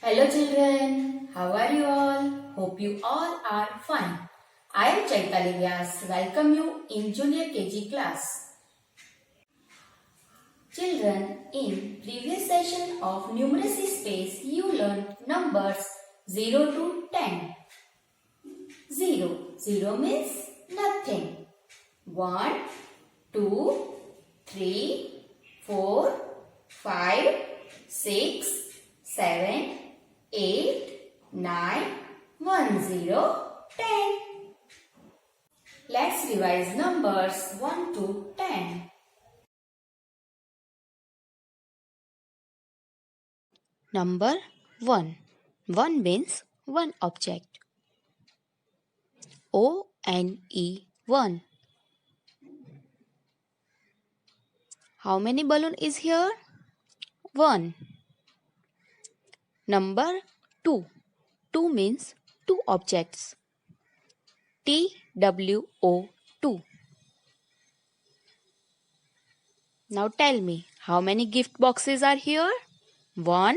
Hello children, how are you all? Hope you all are fine. I am Chaitali Vyas. Welcome you in Junior KG class. Children, in previous session of numeracy space, you learned numbers 0 to 10. 0 means nothing. 1, 2, 3, 4, 5, 6, 7, 8, 9, 1, 0, 10. Let's revise numbers 1 to 10. Number 1. 1 means one object. O-N-E 1. How many balloon is here? 1. Number 2. 2 means two objects. T-W-O 2. Now tell me, how many gift boxes are here? 1,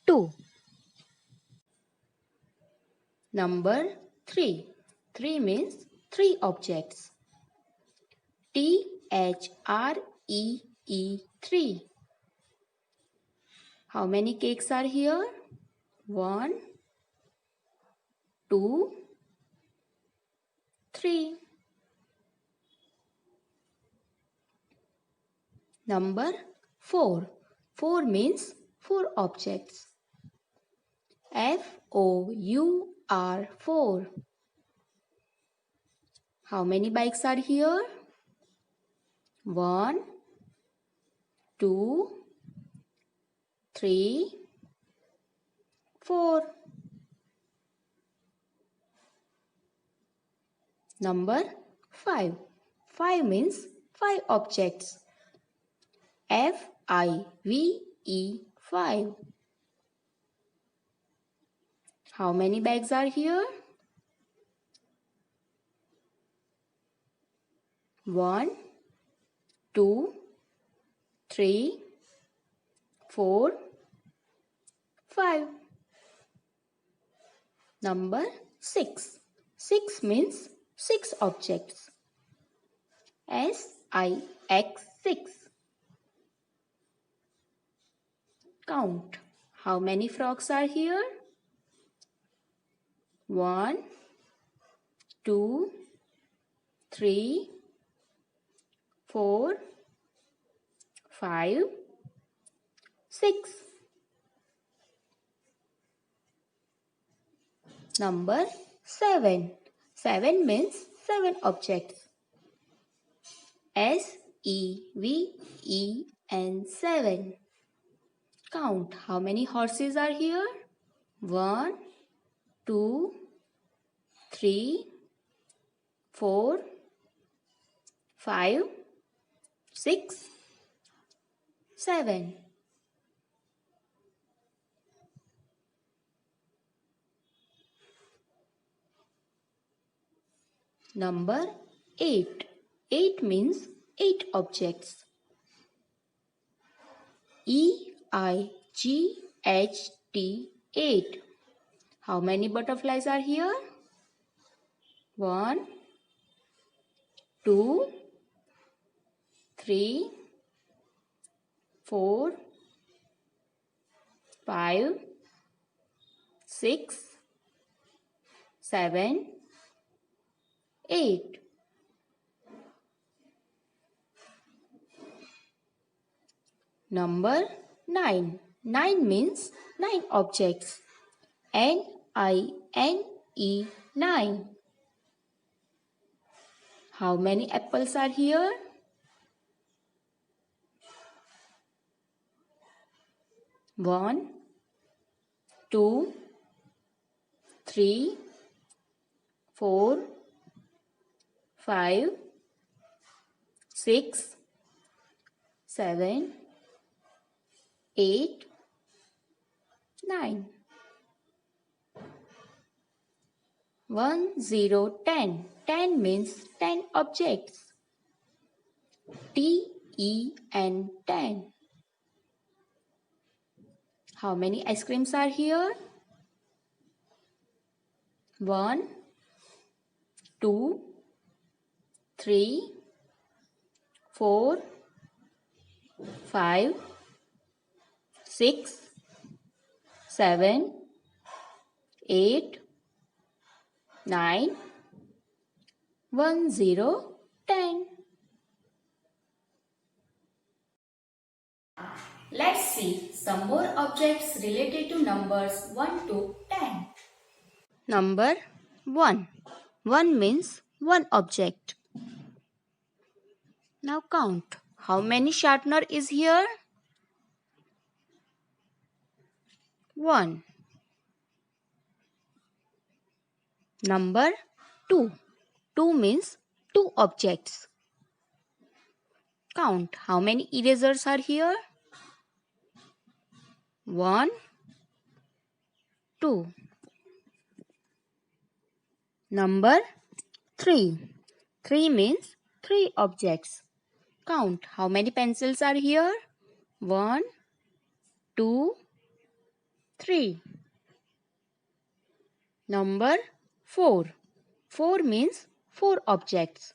2. Number 3. 3 means three objects. T-H-R-E-E 3. How many cakes are here? 1, 2, 3. Number 4. 4 means four objects. F-O-U-R 4. How many bikes are here? 1, 2, 3, 4. Number 5. 5 means five objects. F-I-V-E 5. How many bags are here? 1, 2, 3, 4, 5. Number 6. 6 means six objects. S-I-X 6. Count. How many frogs are here? 1, 2, 3, 4, 5, 6. Number 7. 7 means seven objects. S-E-V-E-N 7. Count. How many horses are here? 1, 2, 3, 4, 5, 6, 7. Number 8. 8 means eight objects. E-I-G-H-T 8. How many butterflies are here? 1, 2, 3, 4, 5, 6, 7, 8. Number 9. 9 means nine objects. N-I-N-E 9. How many apples are here? 1, 2, 3, 4, 5, 6, 7, 8, 9. 1, 0, 10. 10 means 10 objects. T-E-N 10. How many ice creams are here? 1, 2, 3, 4, 5, 6, 7, 8, 9, 1, 0, 10. Let's see some more objects related to numbers 1 to 10. Number 1. 1 means one object. Now count. How many sharpener is here? 1. Number 2. 2 means two objects. Count. How many erasers are here? 1, 2. Number 3. 3 means three objects. Count. How many pencils are here? 1, 2, 3. Number 4. 4 means four objects.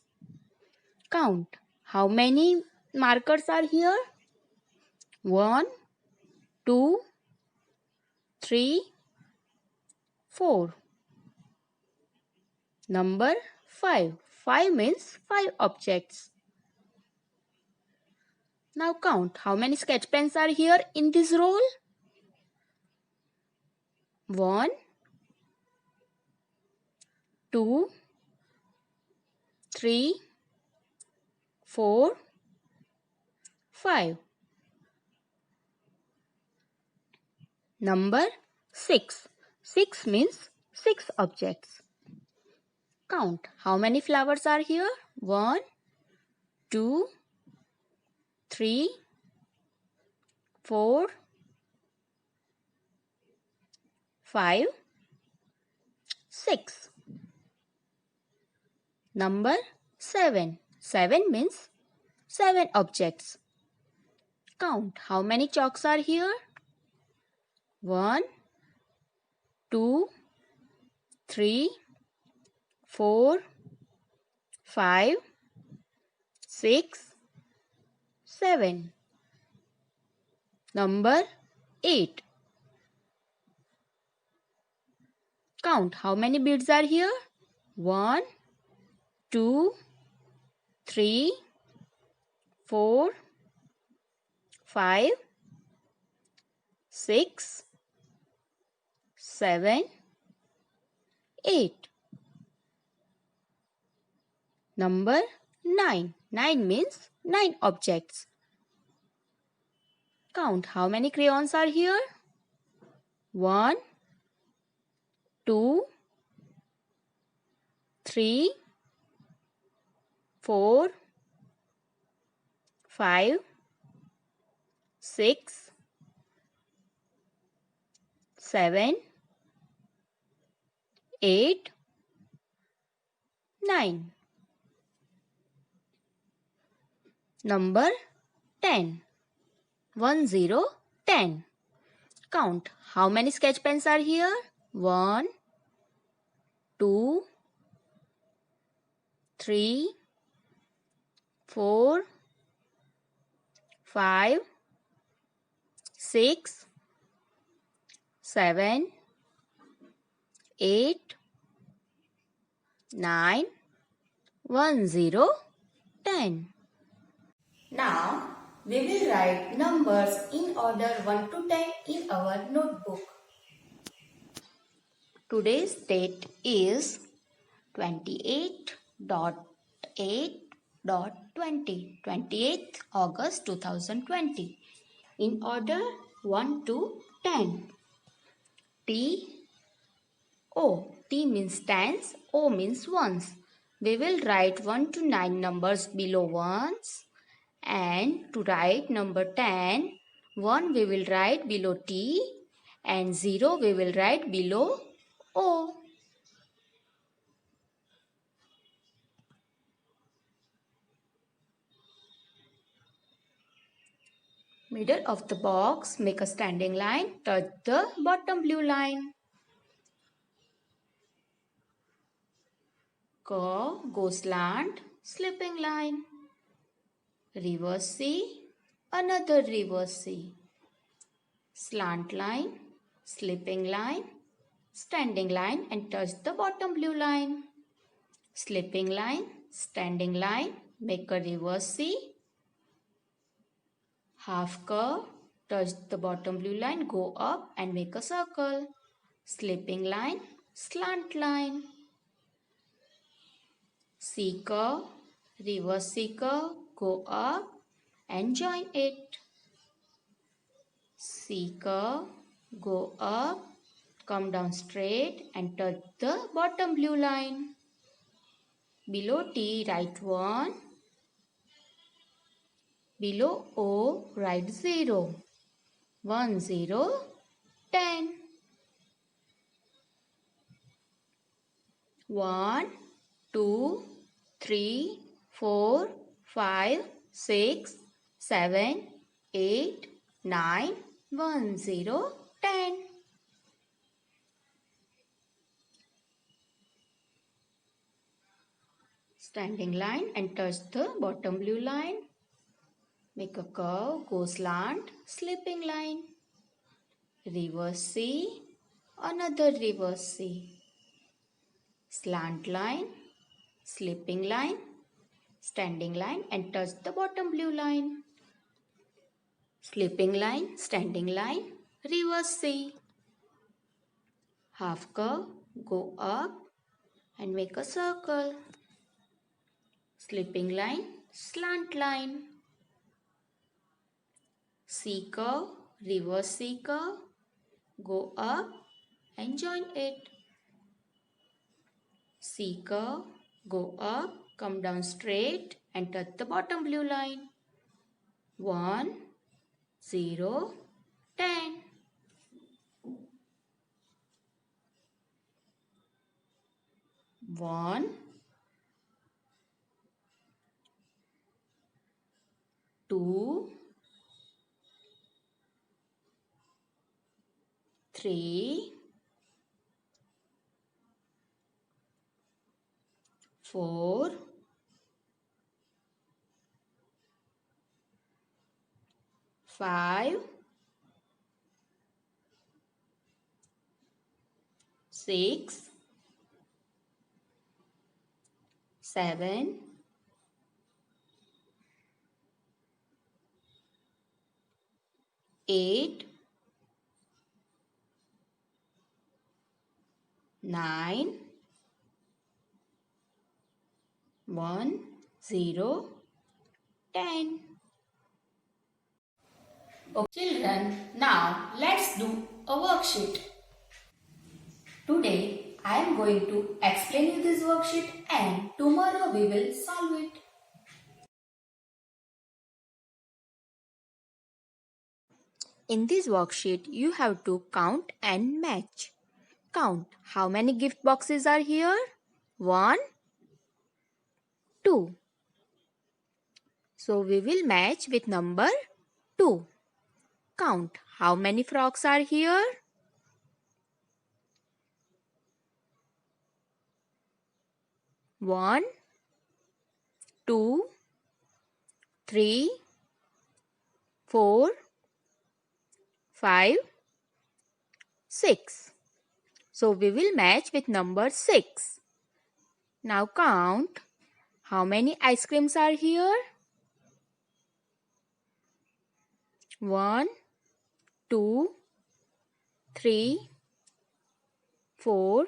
Count. How many markers are here? 1, 2, 3, 4. Number 5. 5 means five objects. Now count. How many sketch pens are here in this roll? 1, 2, 3, 4, 5. Number 6. 6 means six objects. Count. How many flowers are here? 1, 2, 3, 4, 5, 6. Number 7. 7 means seven objects. Count. How many chalks are here? 1, 2, 3, 4, 5, 6, 7. Number 8. Count. How many beads are here? 1, 2, 3, 4, 5, 6, 7, 8. Number 9. 9 means nine objects. Count. How many crayons are here? 1, 2, 3, 4, 5, 6, 7, 8, 9. Number 10. 1, 0, 10. Count. How many sketch pens are here? 1, 2, 3, 4, 5, 6, 7, 8, 9, 1, 0, 10. Now, we will write numbers in order 1 to 10 in our notebook. Today's date is 28.8.20, 28th August 2020. In order 1 to 10. T, O. T means tens, O means ones. We will write 1 to 9 numbers below ones. And to write number 10, 1 we will write below T and 0 we will write below O. Middle of the box, make a standing line, touch the bottom blue line. Curve, go slant, slipping line. Reverse C, another reverse C. Slant line, slipping line, standing line and touch the bottom blue line. Slipping line, standing line, make a reverse C. Half curve, touch the bottom blue line, go up and make a circle. Slipping line, slant line. C curve, reverse C curve, go up and join it. C curve, go up, come down straight and touch the bottom blue line. Below T, write 1. Below O, write 0. 1, 0, 10. 1, 2, 3, 4, 5, 6, 7, 8, 9, 1, 0, 10. Standing line and touch the bottom blue line. Make a curve, go slant, slipping line. Reverse C, another reverse C. Slant line, slipping line, standing line and touch the bottom blue line. Slipping line, standing line, reverse C. Half curve, go up and make a circle. Slipping line, slant line. C curve, reverse C curve, go up and join it. C curve, go up, come down straight and touch the bottom blue line. 1, 0, 10. 1, 2, 3, 4, 5, 6, 7, 8, 9, 1, 0, 10. Okay, children, now let's do a worksheet. Today I am going to explain you this worksheet and tomorrow we will solve it. In this worksheet, you have to count and match. Count how many gift boxes are here? 1, 2. So we will match with number 2. Count how many frogs are here? 1, 2, 3, 4, 5, 6. So we will match with number 6. Now count how many ice creams are here? 1, 2, 3, 4,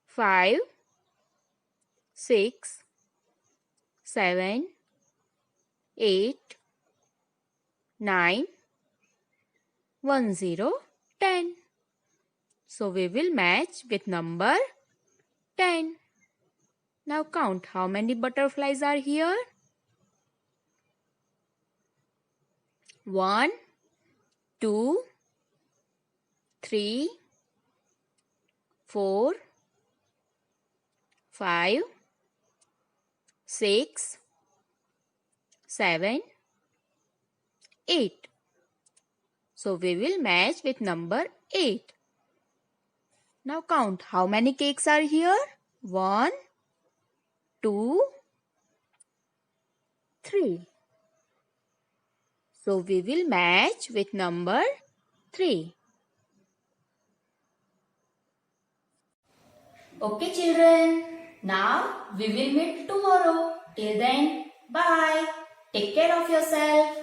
5, 6, 7, 8, 9, 1, 0, 10. So we will match with number 10. Now count how many butterflies are here? 1, 2, 3, 4, 5, 6, 7, 8. So we will match with number 8. Now count how many cakes are here. 1, 2, 3. So we will match with number 3. Okay, children. Now we will meet tomorrow. Till then, bye. Take care of yourself.